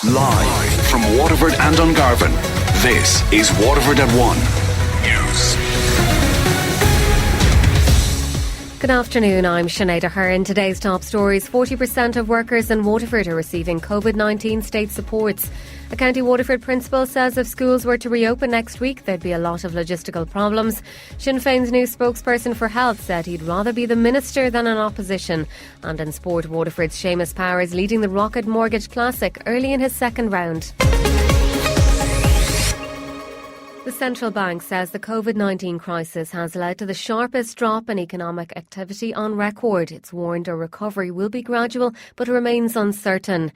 Live from Waterford and Dungarvan, this is Waterford at 1 News. Good afternoon, I'm Sinead. Aherne. Today's top stories: 40% of workers in Waterford are receiving COVID-19 state supports. A County Waterford principal says if schools were to reopen next week, there'd be a lot of logistical problems. Sinn Féin's new spokesperson for health said he'd rather be the minister than an opposition. And in sport, Waterford's Seamus Power is leading the Rocket Mortgage Classic early in his second round. The central bank says the COVID-19 crisis has led to the sharpest drop in economic activity on record. It's warned a recovery will be gradual but remains uncertain.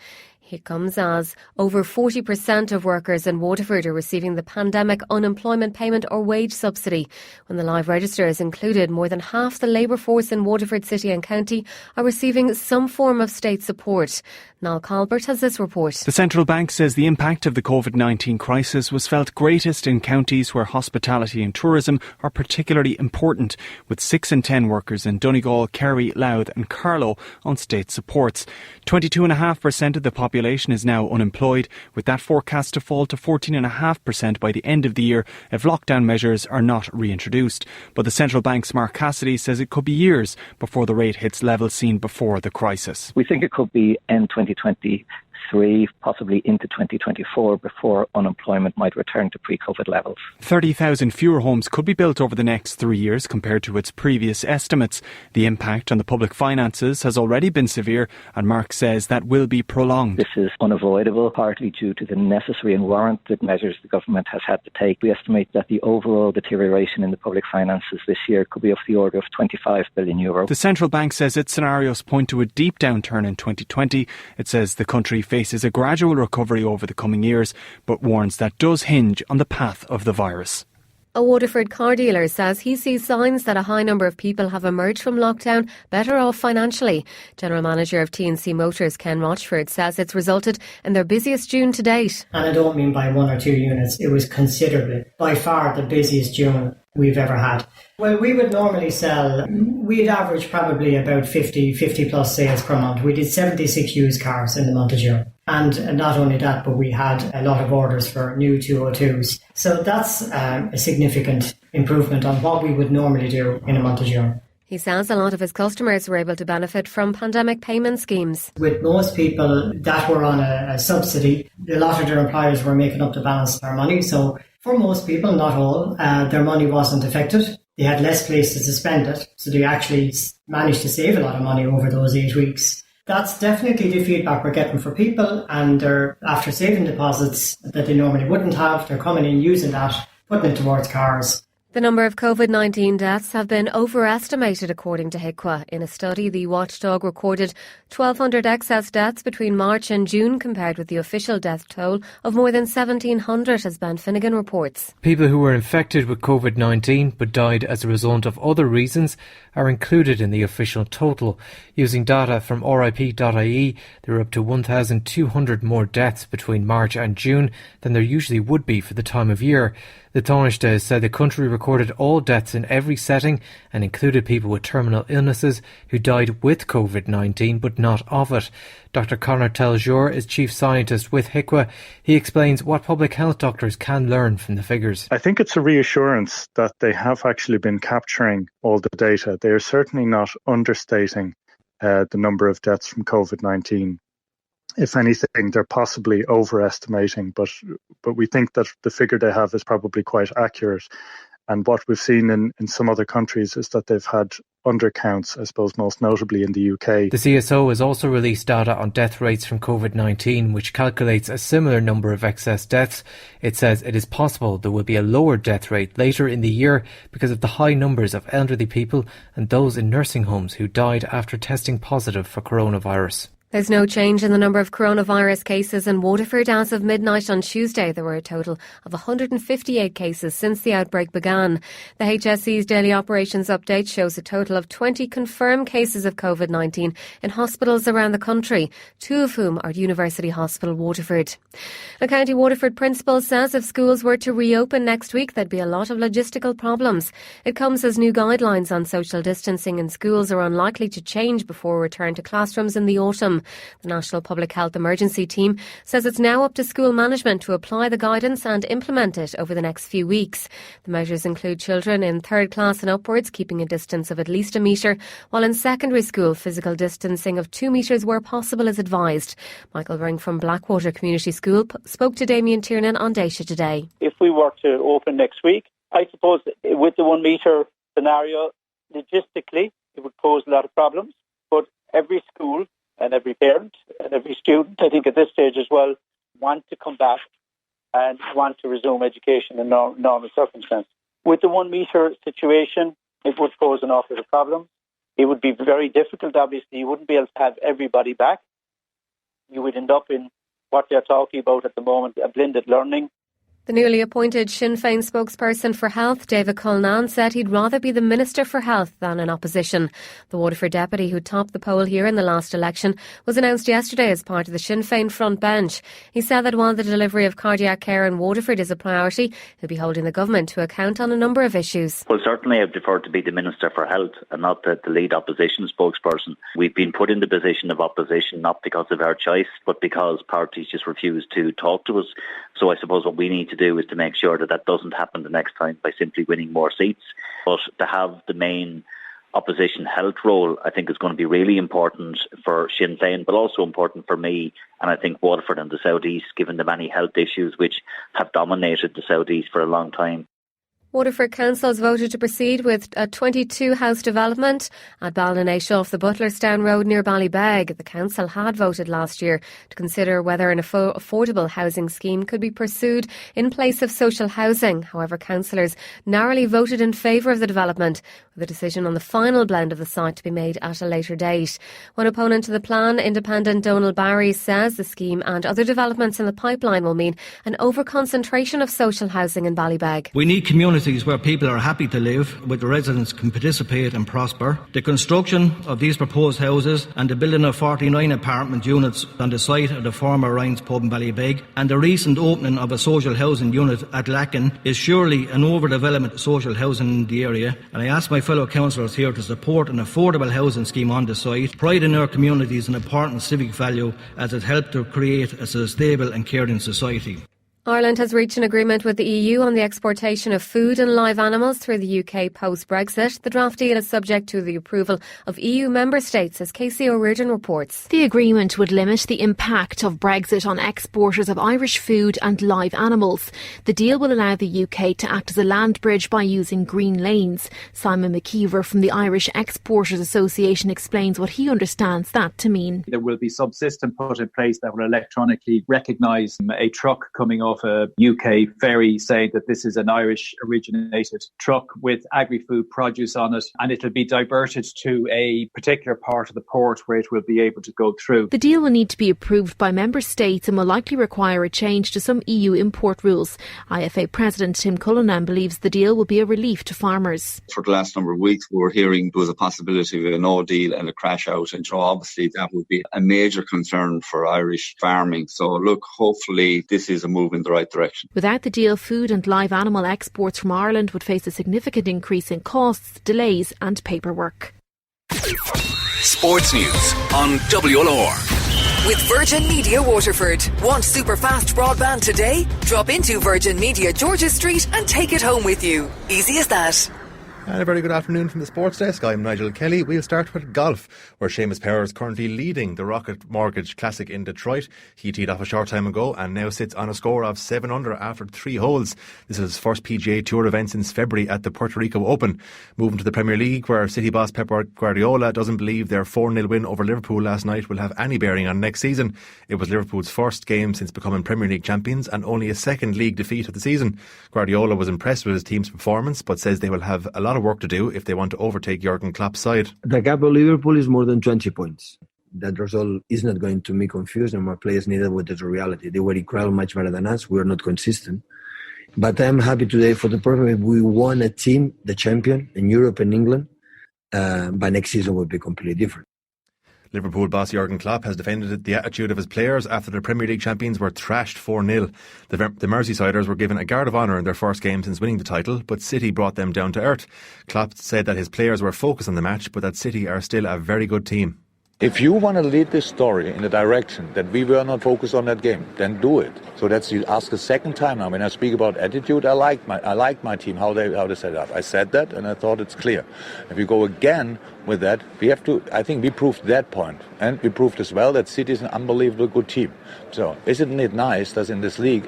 It comes as over 40% of workers in Waterford are receiving the pandemic unemployment payment or wage subsidy. When the live register is included, more than half the labour force in Waterford City and County are receiving some form of state support. Niall Colbert has this report. The central bank says the impact of the COVID-19 crisis was felt greatest in counties where hospitality and tourism are particularly important, with 6 in 10 workers in Donegal, Kerry, Louth and Carlow on state supports. 22.5% of the population is now unemployed, with that forecast to fall to 14.5% by the end of the year if lockdown measures are not reintroduced. But the central bank's Mark Cassidy says it could be years before the rate hits levels seen before the crisis. We think it could be end 2023, possibly into 2024, before unemployment might return to pre-COVID levels. 30,000 fewer homes could be built over the next 3 years compared to its previous estimates. The impact on the public finances has already been severe, and Mark says that will be prolonged. This is unavoidable, partly due to the necessary and warranted measures the government has had to take. We estimate that the overall deterioration in the public finances this year could be of the order of €25 billion. The central bank says its scenarios point to a deep downturn in 2020. It says the country faces a gradual recovery over the coming years, but warns that does hinge on the path of the virus. A Waterford car dealer says he sees signs that a high number of people have emerged from lockdown better off financially. General Manager of T&C Motors, Ken Rochford, says it's resulted in their busiest June to date. And I don't mean by 1 or 2 units, it was considerably, by far the busiest June we've ever had. Well, we would normally sell, we'd average probably about 50 plus sales per month. We did 76 used cars in the month of June. And not only that, but we had a lot of orders for new 202s. So that's a significant improvement on what we would normally do in a month of June. He says a lot of his customers were able to benefit from pandemic payment schemes. With most people that were on a subsidy, a lot of their employers were making up the balance of their money. So for most people, not all, their money wasn't affected. They had less places to spend it. So they actually managed to save a lot of money over those 8 weeks. That's definitely the feedback we're getting for people, and they're after saving deposits that they normally wouldn't have, they're coming in using that, putting it towards cars. The number of COVID-19 deaths have been overestimated, according to HIQA. In a study, the watchdog recorded 1,200 excess deaths between March and June, compared with the official death toll of more than 1,700, as Ben Finnegan reports. People who were infected with COVID-19 but died as a result of other reasons are included in the official total. Using data from RIP.ie, there are up to 1,200 more deaths between March and June than there usually would be for the time of year. The Taoiseach said the country recorded all deaths in every setting and included people with terminal illnesses who died with COVID-19 but not of it. Dr Conor Teljour is Chief Scientist with HIQA. He explains what public health doctors can learn from the figures. I think it's a reassurance that they have actually been capturing all the data. They are certainly not understating the number of deaths from COVID-19. If anything, they're possibly overestimating, but we think that the figure they have is probably quite accurate. And what we've seen in some other countries is that they've had undercounts, I suppose most notably in the UK. The CSO has also released data on death rates from COVID-19, which calculates a similar number of excess deaths. It says it is possible there will be a lower death rate later in the year because of the high numbers of elderly people and those in nursing homes who died after testing positive for coronavirus. There's no change in the number of coronavirus cases in Waterford. As of midnight on Tuesday, there were a total of 158 cases since the outbreak began. The HSE's daily operations update shows a total of 20 confirmed cases of COVID-19 in hospitals around the country, 2 of whom are at University Hospital Waterford. A County Waterford principal says if schools were to reopen next week, there'd be a lot of logistical problems. It comes as new guidelines on social distancing in schools are unlikely to change before return to classrooms in the autumn. them. The National Public Health Emergency Team says it's now up to school management to apply the guidance and implement it over the next few weeks. The measures include children in third class and upwards keeping a distance of at least a metre, while in secondary school physical distancing of 2 metres where possible is advised. Michael Ring from Blackwater Community School spoke to Damien Tiernan on Daisha today. If we were to open next week, I suppose with the 1 metre scenario, logistically, it would pose a lot of problems. But every school and every parent and every student, I think at this stage as well, want to come back and want to resume education in normal circumstances. With the 1 metre situation, it would pose an awful lot of problems. It would be very difficult, obviously. You wouldn't be able to have everybody back. You would end up in what they're talking about at the moment, a blended learning. The newly appointed Sinn Féin spokesperson for Health, David Cullinane, said he'd rather be the Minister for Health than in opposition. The Waterford deputy who topped the poll here in the last election was announced yesterday as part of the Sinn Féin front bench. He said that while the delivery of cardiac care in Waterford is a priority, he'll be holding the government to account on a number of issues. Well, certainly I've deferred to be the Minister for Health and not the lead opposition spokesperson. We've been put in the position of opposition not because of our choice, but because parties just refuse to talk to us. So I suppose what we need to do is to make sure that doesn't happen the next time by simply winning more seats. But to have the main opposition health role, I think is going to be really important for Sinn Féin, but also important for me and I think Waterford and the South East, given the many health issues which have dominated the South East for a long time. Waterford Council has voted to proceed with a 22-house development at Ballinashe off the Butlerstown Road near Ballybeg. The council had voted last year to consider whether an affordable housing scheme could be pursued in place of social housing. However, councillors narrowly voted in favour of the development, with a decision on the final blend of the site to be made at a later date. One opponent to the plan, independent Donald Barry, says the scheme and other developments in the pipeline will mean an over-concentration of social housing in Ballybeg. We need communities where people are happy to live, where the residents can participate and prosper. The construction of these proposed houses and the building of 49 apartment units on the site of the former Ryan's pub in Ballybeg and the recent opening of a social housing unit at Lacken is surely an overdevelopment of social housing in the area, and I ask my fellow councillors here to support an affordable housing scheme on the site. Pride in our community is an important civic value as it helps to create a stable and caring society. Ireland has reached an agreement with the EU on the exportation of food and live animals through the UK post-Brexit. The draft deal is subject to the approval of EU member states, as Casey O'Riordan reports. The agreement would limit the impact of Brexit on exporters of Irish food and live animals. The deal will allow the UK to act as a land bridge by using green lanes. Simon McKeever from the Irish Exporters Association explains what he understands that to mean. There will be some system put in place that will electronically recognise a truck coming off a UK ferry saying that this is an Irish originated truck with agri-food produce on it, and it'll be diverted to a particular part of the port where it will be able to go through. The deal will need to be approved by member states and will likely require a change to some EU import rules. IFA President Tim Cullinane believes the deal will be a relief to farmers. For the last number of weeks we were hearing there was a possibility of a no deal and a crash out, and obviously that would be a major concern for Irish farming. So look, hopefully this is a move in the right direction. Without the deal, food and live animal exports from Ireland would face a significant increase in costs, delays and paperwork. Sports News on WLR. With Virgin Media Waterford. Want super fast broadband today? Drop into Virgin Media George's Street and take it home with you. Easy as that. And a very good afternoon from the Sports Desk. I'm Nigel Kelly. We'll start with golf, where Seamus Power is currently leading the Rocket Mortgage Classic in Detroit. He teed off a short time ago and now sits on a score of 7 under after 3 holes. This is his first PGA Tour event since February at the Puerto Rico Open. Moving to the Premier League, where City boss Pep Guardiola doesn't believe their 4-0 win over Liverpool last night will have any bearing on next season. It was Liverpool's first game since becoming Premier League champions and only a second league defeat of the season. Guardiola was impressed with his team's performance, but says they will have a lot of work to do if they want to overtake Jurgen Klopp's side. The gap of Liverpool is more than 20 points. That result is not going to be confused, and my players needed with the reality. They were incredible, much better than us. We are not consistent. But I'm happy today for the purpose we won a team, the champion in Europe and England. By next season will be completely different. Liverpool boss Jurgen Klopp has defended the attitude of his players after the Premier League champions were thrashed 4-0. The Merseysiders were given a guard of honour in their first game since winning the title, but City brought them down to earth. Klopp said that his players were focused on the match, but that City are still a very good team. If you want to lead this story in the direction that we were not focused on that game, then do it. So that's, you ask a second time now. When I speak about attitude, I like my team, how they set it up. I said that, and I thought it's clear. If you go again with that, we have to. I think we proved that point, and we proved as well that City is an unbelievably good team. So isn't it nice that in this league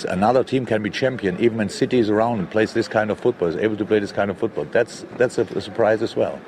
another team can be champion even when City is around and plays this kind of football, is able to play this kind of football? That's a surprise as well.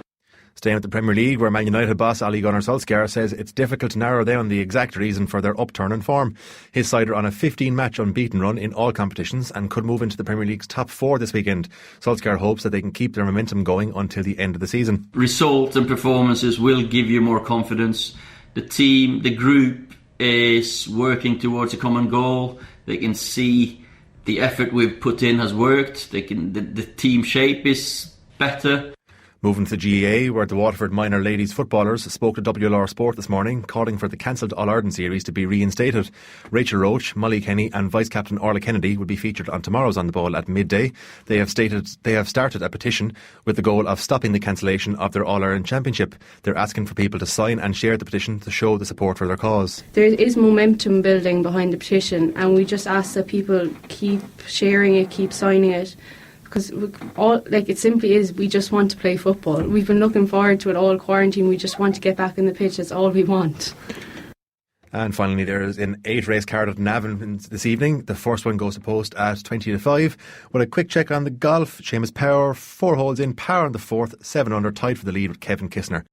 Staying with the Premier League, where Man United boss Ole Gunnar Solskjaer says it's difficult to narrow down the exact reason for their upturn in form. His side are on a 15-match unbeaten run in all competitions and could move into the Premier League's top 4 this weekend. Solskjaer hopes that they can keep their momentum going until the end of the season. Results and performances will give you more confidence. The team, the group is working towards a common goal. They can see the effort we've put in has worked. The team shape is better. Moving to the GAA, where the Waterford minor ladies footballers spoke to WLR Sport this morning, calling for the cancelled All-Ireland series to be reinstated. Rachel Roach, Molly Kenny and Vice-Captain Orla Kennedy will be featured on tomorrow's On the Ball at midday. They have started a petition with the goal of stopping the cancellation of their All-Ireland Championship. They're asking for people to sign and share the petition to show the support for their cause. There is momentum building behind the petition, and we just ask that people keep sharing it, keep signing it. Because it simply is, we just want to play football. We've been looking forward to it all quarantine. We just want to get back in the pitch. That's all we want. And finally, there is an 8-race card at Navan this evening. The first one goes to post at 20-5. With a quick check on the golf, Seamus Power, 4 holes in, par on the 4th, 7 under, tied for the lead with Kevin Kistner.